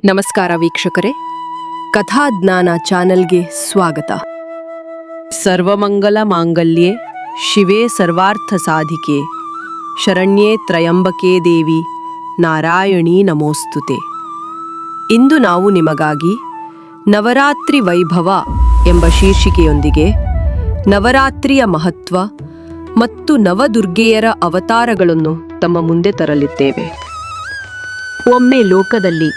ನಮಸ್ಕಾರ ವೀಕ್ಷಕರೇ, ಕಥಾಜ್ಞಾನ ಚಾನೆಲ್ಗೆ ಸ್ವಾಗತ. ಸರ್ವಮಂಗಲ ಮಾಂಗಲ್ಯೆ ಶಿವೆ ಸರ್ವಾರ್ಥ ಸಾಧಿಕೆ ಶರಣ್ಯೇ ತ್ರಯಂಬಕೆ ದೇವಿ ನಾರಾಯಣೀ ನಮೋಸ್ತುತೆ. ಇಂದು ನಾವು ನಿಮಗಾಗಿ ನವರಾತ್ರಿ ವೈಭವ ಎಂಬ ಶೀರ್ಷಿಕೆಯೊಂದಿಗೆ ನವರಾತ್ರಿಯ ಮಹತ್ವ ಮತ್ತು ನವದುರ್ಗೆಯರ ಅವತಾರಗಳನ್ನು ತಮ್ಮ ಮುಂದೆ ತರಲಿದ್ದೇವೆ. ಒಮ್ಮೆ ಲೋಕದಲ್ಲಿ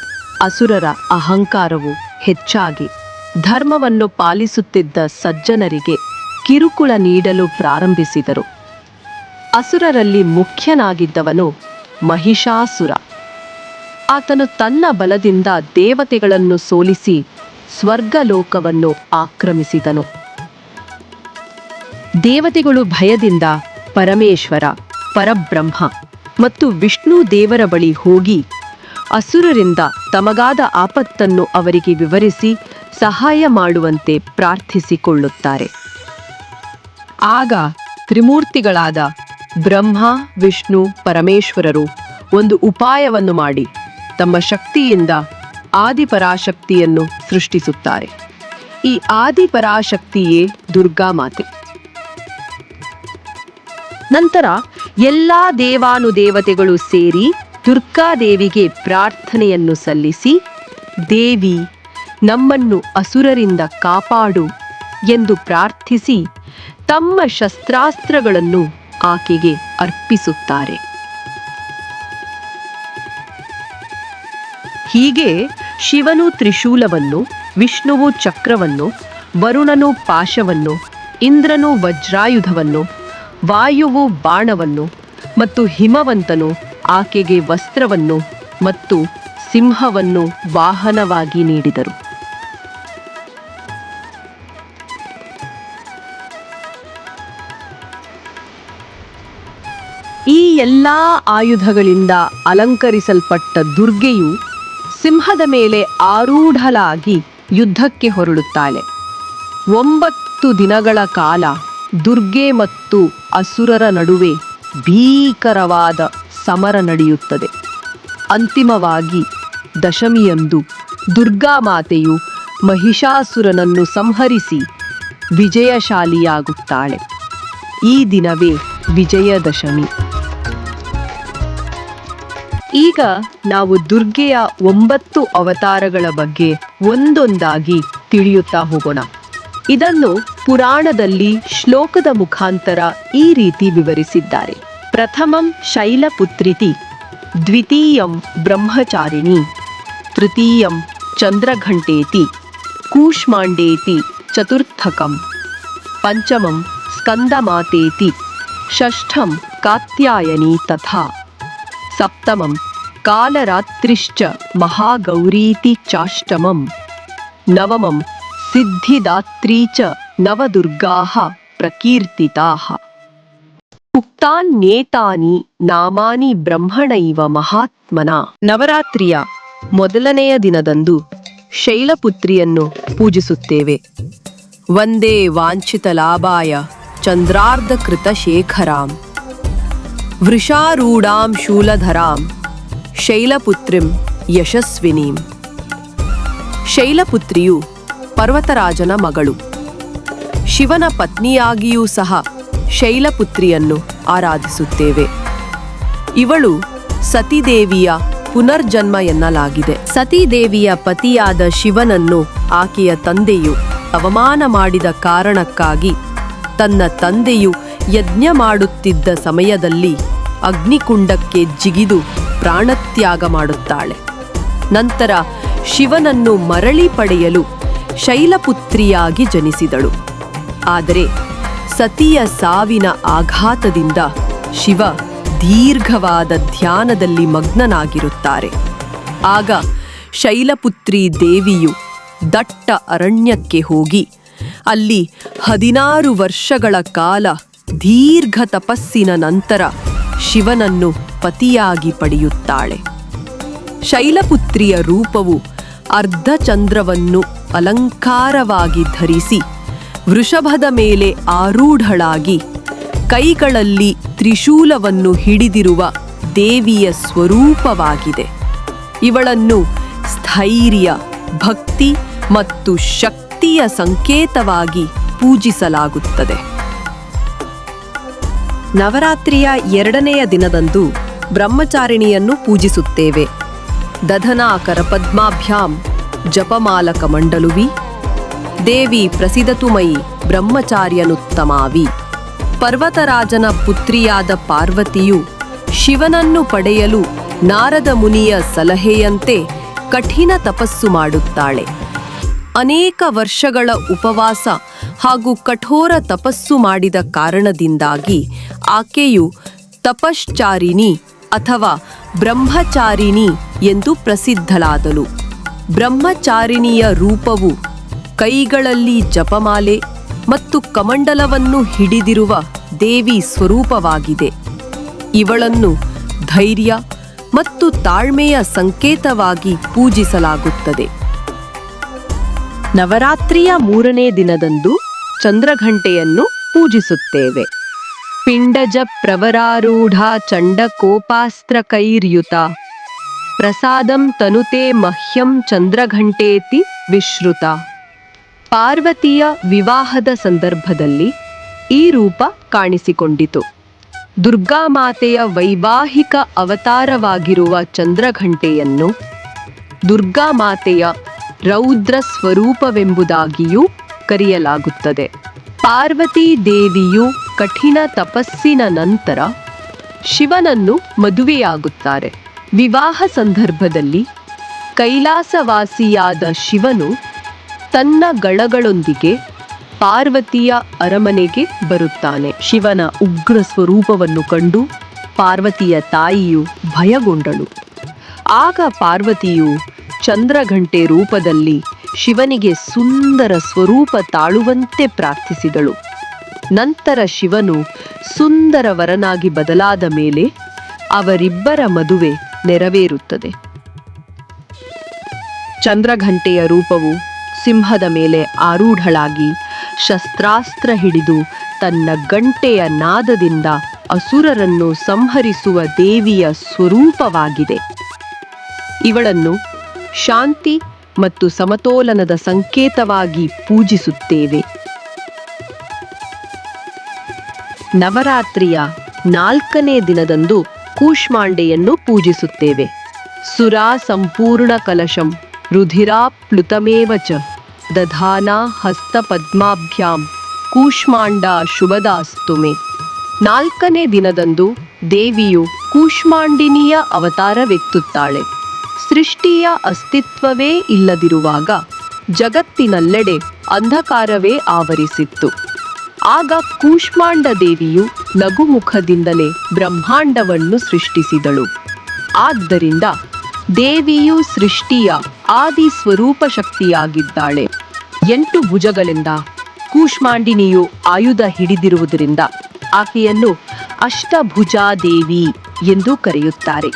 ಅಸುರರ ಅಹಂಕಾರವು ಹೆಚ್ಚಾಗಿ ಧರ್ಮವನ್ನು ಪಾಲಿಸುತ್ತಿದ್ದ ಸಜ್ಜನರಿಗೆ ಕಿರುಕುಳ ನೀಡಲು ಪ್ರಾರಂಭಿಸಿದರು. ಅಸುರರಲ್ಲಿ ಮುಖ್ಯನಾಗಿದ್ದವನು ಮಹಿಷಾಸುರ. ಆತನು ತನ್ನ ಬಲದಿಂದ ದೇವತೆಗಳನ್ನು ಸೋಲಿಸಿ ಸ್ವರ್ಗಲೋಕವನ್ನು ಆಕ್ರಮಿಸಿದನು. ದೇವತೆಗಳು ಭಯದಿಂದ ಪರಮೇಶ್ವರ, ಪರಬ್ರಹ್ಮ ಮತ್ತು ವಿಷ್ಣು ದೇವರ ಬಳಿ ಹೋಗಿ ಅಸುರರಿಂದ ತಮಗಾದ ಆಪತ್ತನ್ನು ಅವರಿಗೆ ವಿವರಿಸಿ ಸಹಾಯ ಮಾಡುವಂತೆ ಪ್ರಾರ್ಥಿಸಿಕೊಳ್ಳುತ್ತಾರೆ. ಆಗ ತ್ರಿಮೂರ್ತಿಗಳಾದ ಬ್ರಹ್ಮ, ವಿಷ್ಣು, ಪರಮೇಶ್ವರರು ಒಂದು ಉಪಾಯವನ್ನು ಮಾಡಿ ತಮ್ಮ ಶಕ್ತಿಯಿಂದ ಆದಿಪರಾಶಕ್ತಿಯನ್ನು ಸೃಷ್ಟಿಸುತ್ತಾರೆ. ಈ ಆದಿಪರಾಶಕ್ತಿಯೇ ದುರ್ಗಾಮಾತೆ. ನಂತರ ಎಲ್ಲ ದೇವಾನುದೇವತೆಗಳು ಸೇರಿ ದುರ್ಗಾದೇವಿಗೆ ಪ್ರಾರ್ಥನೆಯನ್ನು ಸಲ್ಲಿಸಿ, ದೇವಿ ನಮ್ಮನ್ನು ಅಸುರರಿಂದ ಕಾಪಾಡು ಎಂದು ಪ್ರಾರ್ಥಿಸಿ ತಮ್ಮ ಶಸ್ತ್ರಾಸ್ತ್ರಗಳನ್ನು ಆಕೆಗೆ ಅರ್ಪಿಸುತ್ತಾರೆ. ಹೀಗೆ ಶಿವನು ತ್ರಿಶೂಲವನ್ನು, ವಿಷ್ಣುವು ಚಕ್ರವನ್ನು, ವರುಣನು ಪಾಶವನ್ನು, ಇಂದ್ರನು ವಜ್ರಾಯುಧವನ್ನು, ವಾಯುವು ಬಾಣವನ್ನು ಮತ್ತು ಹಿಮವಂತನು ಆಕೆಗೆ ವಸ್ತ್ರವನ್ನು ಮತ್ತು ಸಿಂಹವನ್ನು ವಾಹನವಾಗಿ ನೀಡಿದರು. ಈ ಎಲ್ಲ ಆಯುಧಗಳಿಂದ ಅಲಂಕರಿಸಲ್ಪಟ್ಟ ದುರ್ಗೆಯು ಸಿಂಹದ ಮೇಲೆ ಆರೂಢಳಾಗಿ ಯುದ್ಧಕ್ಕೆ ಹೊರಡುತ್ತಾಳೆ. 9 ದಿನಗಳ ಕಾಲ ದುರ್ಗೆ ಮತ್ತು ಅಸುರರ ನಡುವೆ ಭೀಕರವಾದ ಸಮರ ನಡೆಯುತ್ತದೆ. ಅಂತಿಮವಾಗಿ ದಶಮಿಯಂದು ದುರ್ಗಾಮಾತೆಯು ಮಹಿಷಾಸುರನನ್ನು ಸಂಹರಿಸಿ ವಿಜಯಶಾಲಿಯಾಗುತ್ತಾಳೆ. ಈ ದಿನವೇ ವಿಜಯದಶಮಿ. ಈಗ ನಾವು ದುರ್ಗೆಯ 9 ಅವತಾರಗಳ ಬಗ್ಗೆ ಒಂದೊಂದಾಗಿ ತಿಳಿಯುತ್ತಾ ಹೋಗೋಣ. ಇದನ್ನು ಪುರಾಣದಲ್ಲಿ ಶ್ಲೋಕದ ಮುಖಾಂತರ ಈ ರೀತಿ ವಿವರಿಸಿದ್ದಾರೆ. ಪ್ರಥಮಂ ಶೈಲಪುತ್ರಿತಿ, ದ್ವಿತೀಯಂ ಬ್ರಹ್ಮಚಾರಿಣಿ, ತೃತೀಯಂ ಚಂದ್ರಘಂಟೇತಿ, ಕೂಷ್ಮಾಂಡೇತಿ ಚತುರ್ಥಕಂ, ಪಂಚಮಂ ಸ್ಕಂದಮಾತೇತಿ, ಷಷ್ಠಂ ಕಾತ್ಯಾಯನಿ ತಥಾ, ಸಪ್ತಮಂ ಕಾಲರಾತ್ರಿಶ್ಚ ಮಹಾಗೌರೀತಿ ಚಾಷ್ಟಮಂ, ನವಮಂ ಸಿದ್ಧಿದಾತ್ರೀ ಚ ನವದುರ್ಗಾಃ ಪ್ರಕೀರ್ತಿತಾಃ. ಉಕ್ತಾನ್ಯೇತಾನಿ ನಾಮಾನಿ ಬ್ರಹ್ಮಣೈವ ಮಹಾತ್ಮನ. ನವರಾತ್ರಿಯ ಮೊದಲನೆಯ ದಿನದಂದು ಶೈಲಪುತ್ರಿಯನ್ನು ಪೂಜಿಸುತ್ತೇವೆ. ವಂದೇ ವಾಂಛಿತ ಲಾಭಾಯ ಚಂದ್ರಾರ್ಧಕೃತ ಶೇಖರಾಂ, ವೃಷಾರೂಢಾಂ ಶೂಲಧರಾಂ, ಶೈಲಪುತ್ರಿಂ ಯಶಸ್ವಿನೀಂ. ಶೈಲಪುತ್ರಿಯು ಪರ್ವತರಾಜನ ಮಗಳು. ಶಿವನ ಪತ್ನಿಯಾಗಿಯೂ ಸಹ ಶೈಲಪುತ್ರಿಯನ್ನು ಆರಾಧಿಸುತ್ತೇವೆ. ಇವಳು ಸತೀದೇವಿಯ ಪುನರ್ಜನ್ಮ ಎನ್ನಲಾಗಿದೆ. ಸತೀದೇವಿಯ ಪತಿಯಾದ ಶಿವನನ್ನು ಆಕೆಯ ತಂದೆಯು ಅವಮಾನ ಮಾಡಿದ ಕಾರಣಕ್ಕಾಗಿ ತನ್ನ ತಂದೆಯು ಯಜ್ಞ ಮಾಡುತ್ತಿದ್ದ ಸಮಯದಲ್ಲಿ ಅಗ್ನಿಕುಂಡಕ್ಕೆ ಜಿಗಿದು ಪ್ರಾಣತ್ಯಾಗ ಮಾಡುತ್ತಾಳೆ. ನಂತರ ಶಿವನನ್ನು ಮರಳಿ ಪಡೆಯಲು ಶೈಲಪುತ್ರಿಯಾಗಿ ಜನಿಸಿದಳು. ಆದರೆ ಸತಿಯ ಸಾವಿನ ಆಘಾತದಿಂದ ಶಿವ ದೀರ್ಘವಾದ ಧ್ಯಾನದಲ್ಲಿ ಮಗ್ನನಾಗಿರುತ್ತಾರೆ. ಆಗ ಶೈಲಪುತ್ರಿ ದೇವಿಯು ದಟ್ಟ ಅರಣ್ಯಕ್ಕೆ ಹೋಗಿ ಅಲ್ಲಿ 16 ವರ್ಷಗಳ ಕಾಲ ದೀರ್ಘ ತಪಸ್ಸಿನ ನಂತರ ಶಿವನನ್ನು ಪತಿಯಾಗಿ ಪಡೆಯುತ್ತಾಳೆ. ಶೈಲಪುತ್ರಿಯ ರೂಪವು ಅರ್ಧಚಂದ್ರವನ್ನು ಅಲಂಕಾರವಾಗಿ ಧರಿಸಿ ವೃಷಭದ ಮೇಲೆ ಆರೂಢಳಾಗಿ ಕೈಗಳಲ್ಲಿ ತ್ರಿಶೂಲವನ್ನು ಹಿಡಿದಿರುವ ದೇವಿಯ ಸ್ವರೂಪವಾಗಿದೆ. ಇವಳನ್ನು ಧೈರ್ಯ, ಭಕ್ತಿ ಮತ್ತು ಶಕ್ತಿಯ ಸಂಕೇತವಾಗಿ ಪೂಜಿಸಲಾಗುತ್ತದೆ. ನವರಾತ್ರಿಯ 2ನೆಯ ದಿನದಂದು ಬ್ರಹ್ಮಚಾರಿಣಿಯನ್ನು ಪೂಜಿಸುತ್ತೇವೆ. ದಧನಾಕರ ಪದ್ಮಾಭ್ಯಾಂ ಜಪಮಾಲಕ ಮಂಡಲುವಿ ದೇವಿ ಪ್ರಸಿದತು ಮಯಿ ಬ್ರಹ್ಮಚಾರ್ಯನುತ್ತಮಾವಿ. ಪರ್ವತರಾಜನ ಪುತ್ರಿಯಾದ ಪಾರ್ವತಿಯು ಶಿವನನ್ನು ಪಡೆಯಲು ನಾರದ ಮುನಿಯ ಸಲಹೆಯಂತೆ ಕಠಿಣ ತಪಸ್ಸು ಮಾಡುತ್ತಾಳೆ. ಅನೇಕ ವರ್ಷಗಳ ಉಪವಾಸ ಹಾಗೂ ಕಠೋರ ತಪಸ್ಸು ಮಾಡಿದ ಕಾರಣದಿಂದಾಗಿ ಆಕೆಯು ತಪಶ್ಚಾರಿಣಿ ಅಥವಾ ಬ್ರಹ್ಮಚಾರಿಣಿ ಎಂದು ಪ್ರಸಿದ್ಧಳಾದಳು. ಬ್ರಹ್ಮಚಾರಿಣಿಯ ರೂಪವು ಕೈಗಳಲ್ಲಿ ಜಪಮಾಲೆ ಮತ್ತು ಕಮಂಡಲವನ್ನು ಹಿಡಿದಿರುವ ದೇವಿ ಸ್ವರೂಪವಾಗಿದೆ. ಇವಳನ್ನು ಧೈರ್ಯ ಮತ್ತು ತಾಳ್ಮೆಯ ಸಂಕೇತವಾಗಿ ಪೂಜಿಸಲಾಗುತ್ತದೆ. ನವರಾತ್ರಿಯ 3ನೇ ದಿನದಂದು ಚಂದ್ರಘಂಟೆಯನ್ನು ಪೂಜಿಸುತ್ತೇವೆ. ಪಿಂಡಜ ಪ್ರವರಾರೂಢ ಚಂಡಕೋಪಾಸ್ತ್ರಕೈರ್ಯುತ ಪ್ರಸಾದಂ ತನುತೆ ಮಹ್ಯಂ ಚಂದ್ರಘಂಟೇತಿ ವಿಶ್ರುತ. ಪಾರ್ವತಿಯ ವಿವಾಹದ ಸಂದರ್ಭದಲ್ಲಿ ಈ ರೂಪ ಕಾಣಿಸಿಕೊಂಡಿತು. ದುರ್ಗಾಮಾತೆಯ ವೈವಾಹಿಕ ಅವತಾರವಾಗಿರುವ ಚಂದ್ರಘಂಟೆಯನ್ನು ದುರ್ಗಾಮಾತೆಯ ರೌದ್ರ ಸ್ವರೂಪವೆಂಬುದಾಗಿಯೂ ಕರೆಯಲಾಗುತ್ತದೆ. ಪಾರ್ವತೀ ದೇವಿಯು ಕಠಿಣ ತಪಸ್ಸಿನ ನಂತರ ಶಿವನನ್ನು ಮದುವೆಯಾಗುತ್ತಾರೆ. ವಿವಾಹ ಸಂದರ್ಭದಲ್ಲಿ ಕೈಲಾಸವಾಸಿಯಾದ ಶಿವನು ತನ್ನ ಗಣಗಳೊಂದಿಗೆ ಪಾರ್ವತಿಯ ಅರಮನೆಗೆ ಬರುತ್ತಾನೆ. ಶಿವನ ಉಗ್ರ ಸ್ವರೂಪವನ್ನು ಕಂಡು ಪಾರ್ವತಿಯ ತಾಯಿಯು ಭಯಗೊಂಡಳು. ಆಗ ಪಾರ್ವತಿಯು ಚಂದ್ರಘಂಟೆ ರೂಪದಲ್ಲಿ ಶಿವನಿಗೆ ಸುಂದರ ಸ್ವರೂಪ ತಾಳುವಂತೆ ಪ್ರಾರ್ಥಿಸಿದಳು. ನಂತರ ಶಿವನು ಸುಂದರ ವರನಾಗಿ ಬದಲಾದ ಮೇಲೆ ಅವರಿಬ್ಬರ ಮದುವೆ ನೆರವೇರುತ್ತದೆ. ಚಂದ್ರಘಂಟೆಯ ರೂಪವು ಸಿಂಹದ ಮೇಲೆ ಆರೂಢಳಾಗಿ ಶಸ್ತ್ರಾಸ್ತ್ರ ಹಿಡಿದು ತನ್ನ ಗಂಟೆಯ ನಾದದಿಂದ ಅಸುರರನ್ನು ಸಂಹರಿಸುವ ದೇವಿಯ ಸ್ವರೂಪವಾಗಿದೆ. ಇವಳನ್ನು ಶಾಂತಿ ಮತ್ತು ಸಮತೋಲನದ ಸಂಕೇತವಾಗಿ ಪೂಜಿಸುತ್ತೇವೆ. ನವರಾತ್ರಿಯ 4ನೇ ದಿನದಂದು ಕೂಷ್ಮಾಂಡೆಯನ್ನು ಪೂಜಿಸುತ್ತೇವೆ. ಸುರಾ ಸಂಪೂರ್ಣ ಕಲಶಂ ರುಧಿರಾಪ್ಲುತಮೇವ ಚ ದಧಾನಾ ಹಸ್ತಪದ್ಮಾಭ್ಯಾಂ ಕೂಷ್ಮಾಂಡ ಶುಭದಾಸ್ತು ಮೇ. 4ನೇ ದಿನದಂದು ದೇವಿಯು ಕೂಷ್ಮಾಂಡಿನಿಯ ಅವತಾರವೆತ್ತುತ್ತಾಳೆ. ಸೃಷ್ಟಿಯ ಅಸ್ತಿತ್ವವೇ ಇಲ್ಲದಿರುವಾಗ ಜಗತ್ತಿನೆಲ್ಲೆಡೆ ಅಂಧಕಾರವೇ ಆವರಿಸಿತ್ತು. ಆಗ ಕೂಷ್ಮಾಂಡ ದೇವಿಯು ಲಘುಮುಖದಿಂದಲೇ ಬ್ರಹ್ಮಾಂಡವನ್ನು ಸೃಷ್ಟಿಸಿದಳು. ಆದ್ದರಿಂದ ದೇವಿಯು ಸೃಷ್ಟಿಯ ಆದಿ ಸ್ವರೂಪ ಶಕ್ತಿಯಾಗಿದ್ದಾಳೆ. 8 ಭುಜಗಳಿಂದ ಕೂಷ್ಮಾಂಡಿನಿಯು ಆಯುಧ ಹಿಡಿದಿರುವುದರಿಂದ ಆಕೆಯನ್ನು ಅಷ್ಟಭುಜಾದೇವಿ ಎಂದು ಕರೆಯುತ್ತಾರೆ.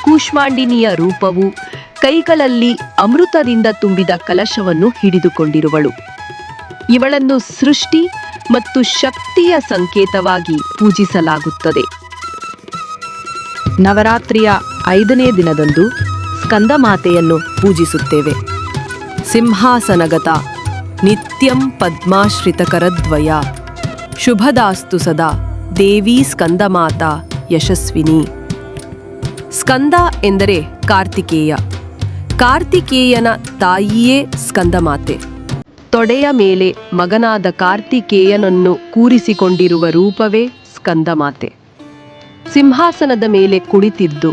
ಕೂಷ್ಮಾಂಡಿನಿಯ ರೂಪವು ಕೈಗಳಲ್ಲಿ ಅಮೃತದಿಂದ ತುಂಬಿದ ಕಲಶವನ್ನು ಹಿಡಿದುಕೊಂಡಿರುವಳು. ಇವಳನ್ನು ಸೃಷ್ಟಿ ಮತ್ತು ಶಕ್ತಿಯ ಸಂಕೇತವಾಗಿ ಪೂಜಿಸಲಾಗುತ್ತದೆ. ನವರಾತ್ರಿಯ 5ನೇ ದಿನದಂದು ಸ್ಕಂದಮಾತೆಯನ್ನು ಪೂಜಿಸುತ್ತೇವೆ. ಸಿಂಹಾಸನಗತ ನಿತ್ಯಂ ಪದ್ಮಾಶ್ರಿತಕರದ್ವಯ ಶುಭದಾಸ್ತು ಸದಾ ದೇವಿ ಸ್ಕಂದಮಾತಾ ಯಶಸ್ವಿನಿ. ಸ್ಕಂದ ಎಂದರೆ ಕಾರ್ತಿಕೇಯ. ಕಾರ್ತಿಕೇಯನ ತಾಯಿಯೇ ಸ್ಕಂದಮಾತೆ. ತೊಡೆಯ ಮೇಲೆ ಮಗನಾದ ಕಾರ್ತಿಕೇಯನನ್ನು ಕೂರಿಸಿಕೊಂಡಿರುವ ರೂಪವೇ ಸ್ಕಂದಮಾತೆ. ಸಿಂಹಾಸನದ ಮೇಲೆ ಕುಳಿತಿದ್ದು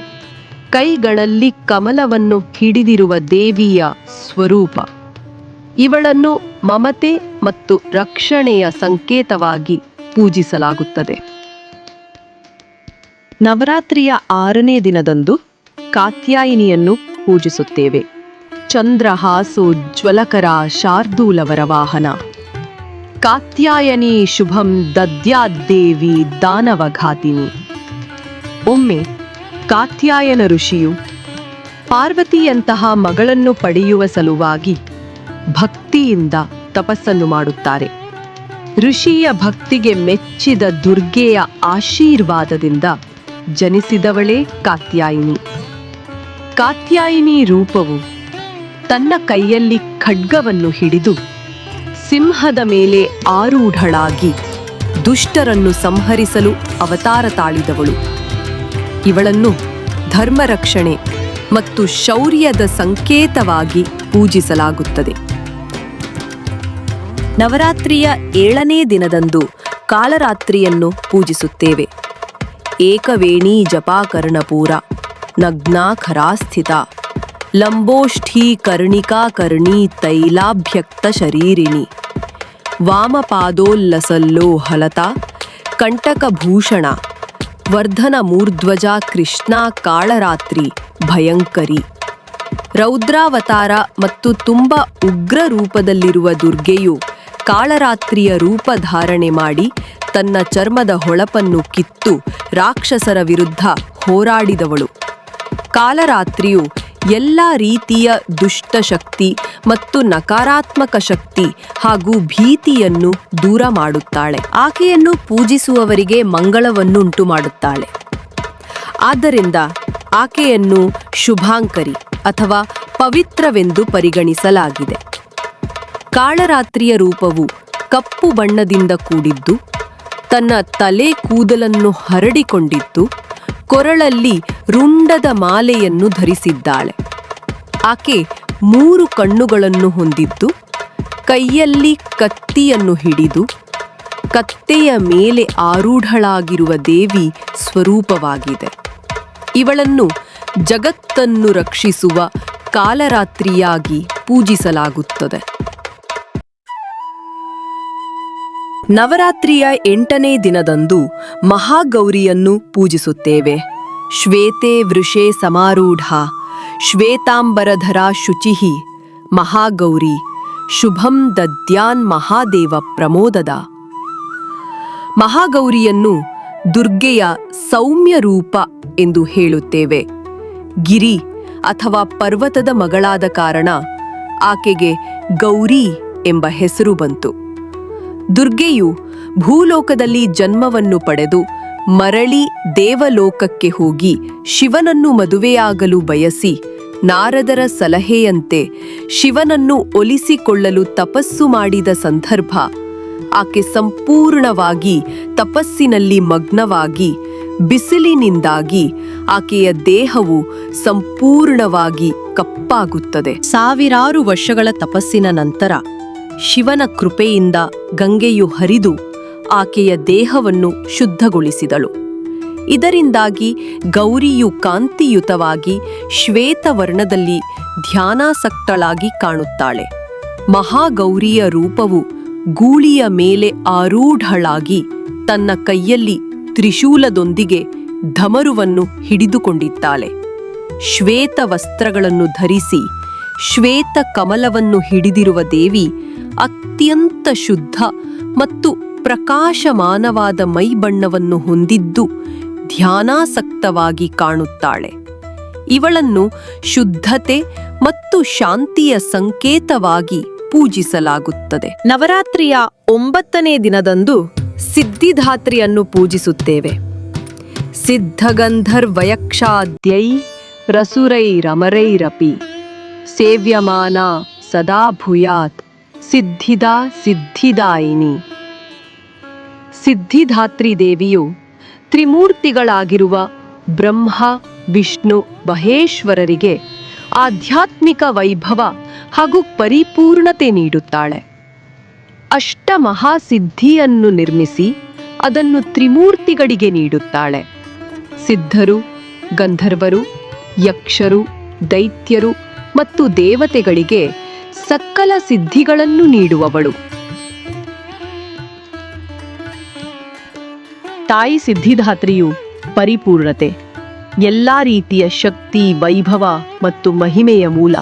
ಕೈಗಳಲ್ಲಿ ಕಮಲವನ್ನು ಹಿಡಿದಿರುವ ದೇವಿಯ ಸ್ವರೂಪ. ಇವಳನ್ನು ಮಮತೆ ಮತ್ತು ರಕ್ಷಣೆಯ ಸಂಕೇತವಾಗಿ ಪೂಜಿಸಲಾಗುತ್ತದೆ. ನವರಾತ್ರಿಯ 6ನೇ ದಿನದಂದು ಕಾತ್ಯಾಯಿನಿಯನ್ನು ಪೂಜಿಸುತ್ತೇವೆ. ಚಂದ್ರಹಾಸೋಜ್ವಲಕರ ಶಾರ್ದೂಲವರ ವಾಹನ ಕಾತ್ಯಾಯನಿ ಶುಭಂ ದದ್ಯಾದ್ದೇವಿ ದಾನವಘಾತಿನಿ. ಒಮ್ಮೆ ಕಾತ್ಯಾಯನ ಋಷಿಯು ಪಾರ್ವತಿಯಂತಹ ಮಗಳನ್ನು ಪಡೆಯುವ ಸಲುವಾಗಿ ಭಕ್ತಿಯಿಂದ ತಪಸ್ಸನ್ನು ಮಾಡುತ್ತಾರೆ. ಋಷಿಯ ಭಕ್ತಿಗೆ ಮೆಚ್ಚಿದ ದುರ್ಗೆಯ ಆಶೀರ್ವಾದದಿಂದ ಜನಿಸಿದವಳೇ ಕಾತ್ಯಾಯಿನಿ. ಕಾತ್ಯಾಯಿನಿ ರೂಪವು ತನ್ನ ಕೈಯಲ್ಲಿ ಖಡ್ಗವನ್ನು ಹಿಡಿದು ಸಿಂಹದ ಮೇಲೆ ಆರೂಢಳಾಗಿ ದುಷ್ಟರನ್ನು ಸಂಹರಿಸಲು ಅವತಾರ ತಾಳಿದವಳು. ಇವಳನ್ನು ಧರ್ಮರಕ್ಷಣೆ ಮತ್ತು ಶೌರ್ಯದ ಸಂಕೇತವಾಗಿ ಪೂಜಿಸಲಾಗುತ್ತದೆ. ನವರಾತ್ರಿಯ 7ನೇ ದಿನದಂದು ಕಾಳರಾತ್ರಿಯನ್ನು ಪೂಜಿಸುತ್ತೇವೆ. ಏಕವೇಣಿ ಜಪಾಕರ್ಣಪೂರ ನಗ್ನಾ ಖರಾಸ್ಥಿತ ಲಂಬೋಷ್ಠೀ ಕರ್ಣಿಕಾ ಕರ್ಣೀ ತೈಲಾಭ್ಯಕ್ತ ಶರೀರಿಣಿ ವಾಮಪಾದೋಲ್ಲಸಲ್ಲೋ ಹಲತ ಕಂಟಕಭೂಷಣ ವರ್ಧನ ಮೂರ್ಧ್ವಜ ಕೃಷ್ಣಾ ಕಾಳರಾತ್ರಿ ಭಯಂಕರಿ. ರೌದ್ರಾವತಾರ ಮತ್ತು ತುಂಬ ಉಗ್ರ ರೂಪದಲ್ಲಿರುವ ದುರ್ಗೆಯು ಕಾಳರಾತ್ರಿಯ ರೂಪ ಧಾರಣೆ ಮಾಡಿ ತನ್ನ ಚರ್ಮದ ಹೊಳಪನ್ನು ಕಿತ್ತು ರಾಕ್ಷಸರ ವಿರುದ್ಧ ಹೋರಾಡಿದವಳು. ಕಾಳರಾತ್ರಿಯು ಎಲ್ಲ ರೀತಿಯ ದುಷ್ಟಶಕ್ತಿ ಮತ್ತು ನಕಾರಾತ್ಮಕ ಶಕ್ತಿ ಹಾಗೂ ಭೀತಿಯನ್ನು ದೂರ ಮಾಡುತ್ತಾಳೆ. ಆಕೆಯನ್ನು ಪೂಜಿಸುವವರಿಗೆ ಮಂಗಳವನ್ನುಂಟು ಮಾಡುತ್ತಾಳೆ. ಆದ್ದರಿಂದ ಆಕೆಯನ್ನು ಶುಭಾಂಕರಿ ಅಥವಾ ಪವಿತ್ರವೆಂದು ಪರಿಗಣಿಸಲಾಗಿದೆ. ಕಾಳರಾತ್ರಿಯ ರೂಪವು ಕಪ್ಪು ಬಣ್ಣದಿಂದ ಕೂಡಿದ್ದು, ತನ್ನ ತಲೆ ಕೂದಲನ್ನು ಹರಡಿಕೊಂಡಿದ್ದು, ಕೊರಳಲ್ಲಿ ರುಂಡದ ಮಾಲೆಯನ್ನು ಧರಿಸಿದ್ದಾಳೆ. ಆಕೆ 3 ಕಣ್ಣುಗಳನ್ನು ಹೊಂದಿದ್ದು, ಕೈಯಲ್ಲಿ ಕತ್ತಿಯನ್ನು ಹಿಡಿದು ಕತ್ತೆಯ ಮೇಲೆ ಆರೂಢಳಾಗಿರುವ ದೇವಿ ಸ್ವರೂಪವಾಗಿದೆ. ಇವಳನ್ನು ಜಗತ್ತನ್ನು ರಕ್ಷಿಸುವ ಕಾಳರಾತ್ರಿಯಾಗಿ ಪೂಜಿಸಲಾಗುತ್ತದೆ. ನವರಾತ್ರಿಯ 8ನೇ ದಿನದಂದು ಮಹಾಗೌರಿಯನ್ನು ಪೂಜಿಸುತ್ತೇವೆ. ಶ್ವೇತೆ ವೃಷೇ ಸಮಾರೂಢ ಶ್ವೇತಾಂಬರಧರಾ ಶುಚಿಃ ಮಹಾಗೌರಿ ಶುಭಂ ದದ್ಯಾನ್ ಮಹಾದೇವ ಪ್ರಮೋದದ. ಮಹಾಗೌರಿಯನ್ನು ದುರ್ಗೆಯ ಸೌಮ್ಯ ರೂಪ ಎಂದು ಹೇಳುತ್ತೇವೆ. ಗಿರಿ ಅಥವಾ ಪರ್ವತದ ಮಗಳಾದ ಕಾರಣ ಆಕೆಗೆ ಗೌರಿ ಎಂಬ ಹೆಸರು ಬಂತು. ದುರ್ಗೆಯು ಭೂಲೋಕದಲ್ಲಿ ಜನ್ಮವನ್ನು ಪಡೆದು ಮರಳಿ ದೇವಲೋಕಕ್ಕೆ ಹೋಗಿ ಶಿವನನ್ನು ಮದುವೆಯಾಗಲು ಬಯಸಿ ನಾರದರ ಸಲಹೆಯಂತೆ ಶಿವನನ್ನು ಒಲಿಸಿಕೊಳ್ಳಲು ತಪಸ್ಸು ಮಾಡಿದ ಸಂದರ್ಭ ಆಕೆ ಸಂಪೂರ್ಣವಾಗಿ ತಪಸ್ಸಿನಲ್ಲಿ ಮಗ್ನವಾಗಿ ಬಿಸಿಲಿನಿಂದಾಗಿ ಆಕೆಯ ದೇಹವು ಸಂಪೂರ್ಣವಾಗಿ ಕಪ್ಪಾಗುತ್ತದೆ. ಸಾವಿರಾರು ವರ್ಷಗಳ ತಪಸ್ಸಿನ ನಂತರ ಶಿವನ ಕೃಪೆಯಿಂದ ಗಂಗೆಯು ಹರಿದು ಆಕೆಯ ದೇಹವನ್ನು ಶುದ್ಧಗೊಳಿಸಿದಳು. ಇದರಿಂದಾಗಿ ಗೌರಿಯು ಕಾಂತಿಯುತವಾಗಿ ಶ್ವೇತವರ್ಣದಲ್ಲಿ ಧ್ಯಾನಾಸಕ್ತಳಾಗಿ ಕಾಣುತ್ತಾಳೆ. ಮಹಾಗೌರಿಯ ರೂಪವು ಗೂಳಿಯ ಮೇಲೆ ಆರೂಢಳಾಗಿ ತನ್ನ ಕೈಯಲ್ಲಿ ತ್ರಿಶೂಲದೊಂದಿಗೆ ಧಮರುವನ್ನು ಹಿಡಿದುಕೊಂಡಿದ್ದಾಳೆ. ಶ್ವೇತ ವಸ್ತ್ರಗಳನ್ನು ಧರಿಸಿ ಶ್ವೇತ ಕಮಲವನ್ನು ಹಿಡಿದಿರುವ ದೇವಿ ಅತ್ಯಂತ ಶುದ್ಧ ಮತ್ತು ಪ್ರಕಾಶಮಾನವಾದ ಮೈಬಣ್ಣವನ್ನು ಹೊಂದಿದ್ದು ಧ್ಯಾನಾಸಕ್ತವಾಗಿ ಕಾಣುತ್ತಾಳೆ. ಇವಳನ್ನು ಶುದ್ಧತೆ ಮತ್ತು ಶಾಂತಿಯ ಸಂಕೇತವಾಗಿ ಪೂಜಿಸಲಾಗುತ್ತದೆ. ನವರಾತ್ರಿಯ 9ನೇ ದಿನದಂದು ಸಿದ್ಧಿದಾತ್ರಿಯನ್ನು ಪೂಜಿಸುತ್ತೇವೆ. ಸಿದ್ಧಗಂಧರ್ವಯಕ್ಷಾದ್ಯೈ ರಸುರೈರಮರೈರಪಿ ಸೇವ್ಯಮಾನ ಸದಾ ಭೂಯಾತ್ ಸಿದ್ಧಿದಾ ಸಿದ್ಧಿದಾಯಿನಿ. ಸಿದ್ಧಿದಾತ್ರಿ ದೇವಿಯು ತ್ರಿಮೂರ್ತಿಗಳಾಗಿರುವ ಬ್ರಹ್ಮ, ವಿಷ್ಣು, ಮಹೇಶ್ವರರಿಗೆ ಆಧ್ಯಾತ್ಮಿಕ ವೈಭವ ಹಾಗೂ ಪರಿಪೂರ್ಣತೆ ನೀಡುತ್ತಾಳೆ. ಅಷ್ಟಮಹಾಸಿದ್ಧಿಯನ್ನು ನಿರ್ಮಿಸಿ ಅದನ್ನು ತ್ರಿಮೂರ್ತಿಗಳಿಗೆ ನೀಡುತ್ತಾಳೆ. ಸಿದ್ಧರು, ಗಂಧರ್ವರು, ಯಕ್ಷರು, ದೈತ್ಯರು ಮತ್ತು ದೇವತೆಗಳಿಗೆ ಸಕಲ ಸಿದ್ಧಿಗಳನ್ನು ನೀಡುವವಳು. ತಾಯಿ ಸಿದ್ಧಿದಾತ್ರಿಯು ಪರಿಪೂರ್ಣತೆ, ಎಲ್ಲ ರೀತಿಯ ಶಕ್ತಿ, ವೈಭವ ಮತ್ತು ಮಹಿಮೆಯ ಮೂಲ.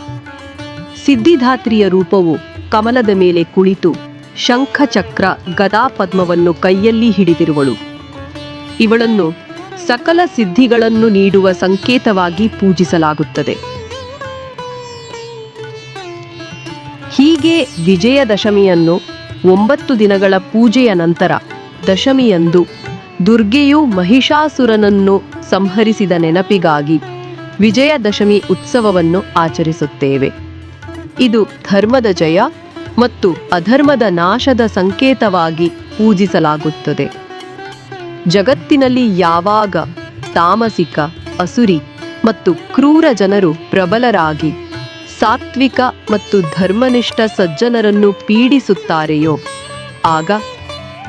ಸಿದ್ಧಿದಾತ್ರಿಯ ರೂಪವು ಕಮಲದ ಮೇಲೆ ಕುಳಿತು ಶಂಖ, ಚಕ್ರ, ಗದಾ, ಪದ್ಮವನ್ನು ಕೈಯಲ್ಲಿ ಹಿಡಿದಿರುವಳು. ಇವಳನ್ನು ಸಕಲ ಸಿದ್ಧಿಗಳನ್ನು ನೀಡುವ ಸಂಕೇತವಾಗಿ ಪೂಜಿಸಲಾಗುತ್ತದೆ. ಹೀಗೆ ವಿಜಯದಶಮಿಯನ್ನು 9 ದಿನಗಳ ಪೂಜೆಯ ನಂತರ ದಶಮಿಯಂದು ದುರ್ಗೆಯು ಮಹಿಷಾಸುರನನ್ನು ಸಂಹರಿಸಿದ ನೆನಪಿಗಾಗಿ ವಿಜಯದಶಮಿ ಉತ್ಸವವನ್ನು ಆಚರಿಸುತ್ತೇವೆ. ಇದು ಧರ್ಮದ ಜಯ ಮತ್ತು ಅಧರ್ಮದ ನಾಶದ ಸಂಕೇತವಾಗಿ ಪೂಜಿಸಲಾಗುತ್ತದೆ. ಜಗತ್ತಿನಲ್ಲಿ ಯಾವಾಗ ತಾಮಸಿಕ, ಅಸುರಿ ಮತ್ತು ಕ್ರೂರ ಜನರು ಪ್ರಬಲರಾಗಿ ಸಾತ್ವಿಕ ಮತ್ತು ಧರ್ಮನಿಷ್ಠ ಸಜ್ಜನರನ್ನು ಪೀಡಿಸುತ್ತಾರೆಯೋ ಆಗ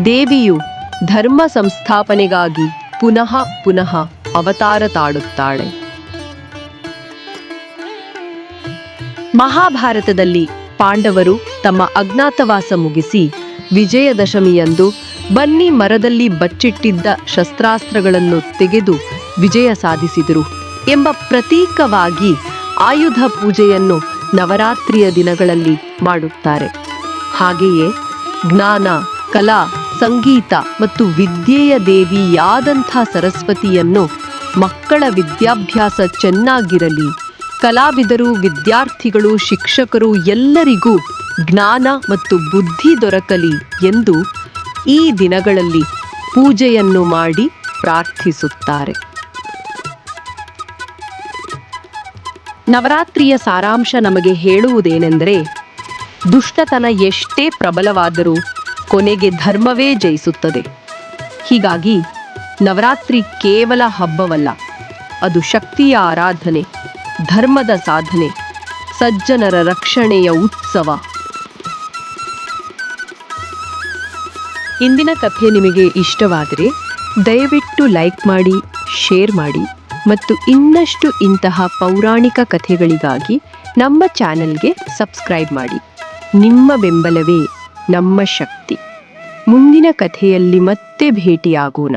ದೇವಿಯು ಧರ್ಮ ಸಂಸ್ಥಾಪನೆಗಾಗಿ ಪುನಃ ಪುನಃ ಅವತಾರ ತಾಳುತ್ತಾಳೆ. ಮಹಾಭಾರತದಲ್ಲಿ ಪಾಂಡವರು ತಮ್ಮ ಅಜ್ಞಾತವಾಸ ಮುಗಿಸಿ ವಿಜಯದಶಮಿಯಂದು ಬನ್ನಿ ಮರದಲ್ಲಿ ಬಚ್ಚಿಟ್ಟಿದ್ದ ಶಸ್ತ್ರಾಸ್ತ್ರಗಳನ್ನು ತೆಗೆದು ವಿಜಯ ಸಾಧಿಸಿದರು ಎಂಬ ಪ್ರತೀಕವಾಗಿ ಆಯುಧ ಪೂಜೆಯನ್ನು ನವರಾತ್ರಿಯ ದಿನಗಳಲ್ಲಿ ಮಾಡುತ್ತಾರೆ. ಹಾಗೆಯೇ ಜ್ಞಾನ, ಕಲಾ, ಸಂಗೀತ ಮತ್ತು ವಿದ್ಯೆಯ ದೇವಿಯಾದಂಥ ಸರಸ್ವತಿಯನ್ನು ಮಕ್ಕಳ ವಿದ್ಯಾಭ್ಯಾಸ ಚೆನ್ನಾಗಿರಲಿ, ಕಲಾವಿದರು, ವಿದ್ಯಾರ್ಥಿಗಳು, ಶಿಕ್ಷಕರು ಎಲ್ಲರಿಗೂ ಜ್ಞಾನ ಮತ್ತು ಬುದ್ಧಿ ದೊರಕಲಿ ಎಂದು ಈ ದಿನಗಳಲ್ಲಿ ಪೂಜೆಯನ್ನು ಮಾಡಿ ಪ್ರಾರ್ಥಿಸುತ್ತಾರೆ. ನವರಾತ್ರಿಯ ಸಾರಾಂಶ ನಮಗೆ ಹೇಳುವುದೇನೆಂದರೆ, ದುಷ್ಟತನ ಎಷ್ಟೇ ಪ್ರಬಲವಾದರೂ ಕೊನೆಗೆ ಧರ್ಮವೇ ಜಯಿಸುತ್ತದೆ. ಹೀಗಾಗಿ ನವರಾತ್ರಿ ಕೇವಲ ಹಬ್ಬವಲ್ಲ, ಅದು ಶಕ್ತಿಯ ಆರಾಧನೆ, ಧರ್ಮದ ಸಾಧನೆ, ಸಜ್ಜನರ ರಕ್ಷಣೆಯ ಉತ್ಸವ. ಇಂದಿನ ಕಥೆ ನಿಮಗೆ ಇಷ್ಟವಾದರೆ ದಯವಿಟ್ಟು ಲೈಕ್ ಮಾಡಿ, ಶೇರ್ ಮಾಡಿ ಮತ್ತು ಇನ್ನಷ್ಟು ಇಂತಹ ಪೌರಾಣಿಕ ಕಥೆಗಳಿಗಾಗಿ ನಮ್ಮ ಚಾನೆಲ್ಗೆ ಸಬ್ಸ್ಕ್ರೈಬ್ ಮಾಡಿ. ನಿಮ್ಮ ಬೆಂಬಲವೇ ನಮ್ಮ ಶಕ್ತಿ. ಮುಂದಿನ ಕಥೆಯಲ್ಲಿ ಮತ್ತೆ ಭೇಟಿಯಾಗೋಣ.